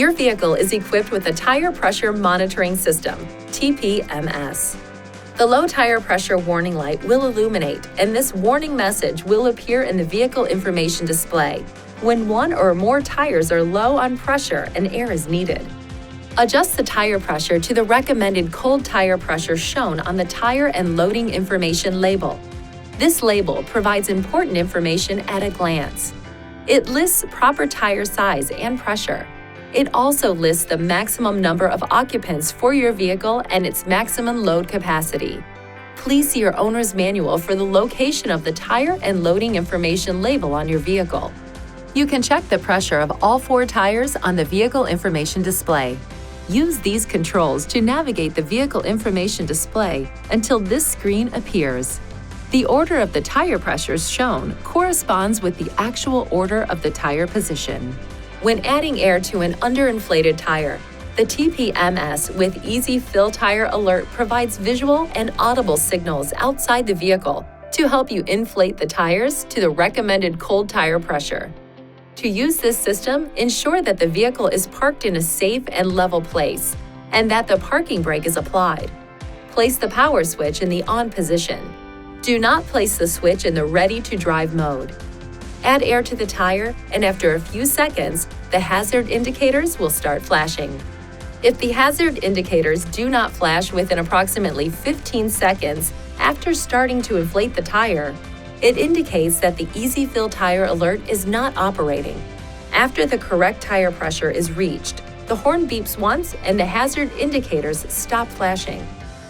Your vehicle is equipped with a tire pressure monitoring system, TPMS. The low tire pressure warning light will illuminate, and this warning message will appear in the vehicle information display when one or more tires are low on pressure and air is needed. Adjust the tire pressure to the recommended cold tire pressure shown on the tire and loading information label. This label provides important information at a glance. It lists proper tire size and pressure. It also lists the maximum number of occupants for your vehicle and its maximum load capacity. Please see your owner's manual for the location of the tire and loading information label on your vehicle. You can check the pressure of all 4 tires on the vehicle information display. Use these controls to navigate the vehicle information display until this screen appears. The order of the tire pressures shown corresponds with the actual order of the tire position. When adding air to an underinflated tire, the TPMS with Easy Fill Tire Alert provides visual and audible signals outside the vehicle to help you inflate the tires to the recommended cold tire pressure. To use this system, ensure that the vehicle is parked in a safe and level place and that the parking brake is applied. Place the power switch in the on position. Do not place the switch in the ready-to-drive mode. Add air to the tire, and after a few seconds, the hazard indicators will start flashing. If the hazard indicators do not flash within approximately 15 seconds after starting to inflate the tire, it indicates that the Easy Fill Tire Alert is not operating. After the correct tire pressure is reached, the horn beeps once and the hazard indicators stop flashing.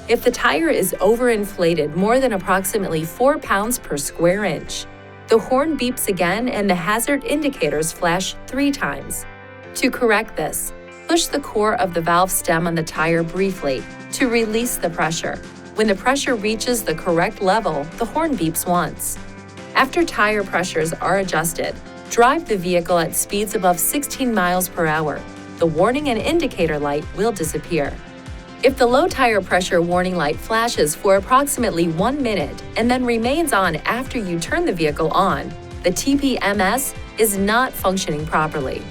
If the tire is overinflated more than approximately 4 pounds per square inch, the horn beeps again and the hazard indicators flash 3 times. To correct this, push the core of the valve stem on the tire briefly to release the pressure. When the pressure reaches the correct level, the horn beeps once. After tire pressures are adjusted, drive the vehicle at speeds above 16 miles per hour. The warning and indicator light will disappear. If the low tire pressure warning light flashes for approximately 1 minute and then remains on after you turn the vehicle on, the TPMS is not functioning properly.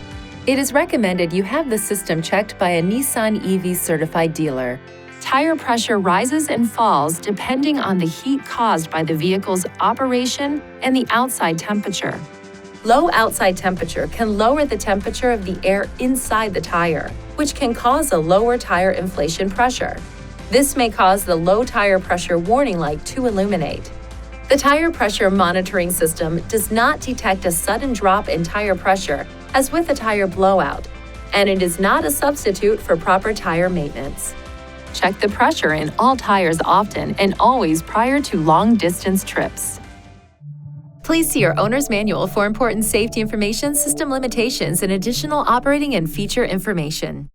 It is recommended you have the system checked by a Nissan EV certified dealer. Tire pressure rises and falls depending on the heat caused by the vehicle's operation and the outside temperature. Low outside temperature can lower the temperature of the air inside the tire, which can cause a lower tire inflation pressure. This may cause the low tire pressure warning light to illuminate. The tire pressure monitoring system does not detect a sudden drop in tire pressure as with a tire blowout, and it is not a substitute for proper tire maintenance. Check the pressure in all tires often and always prior to long-distance trips. Please see your owner's manual for important safety information, system limitations, and additional operating and feature information.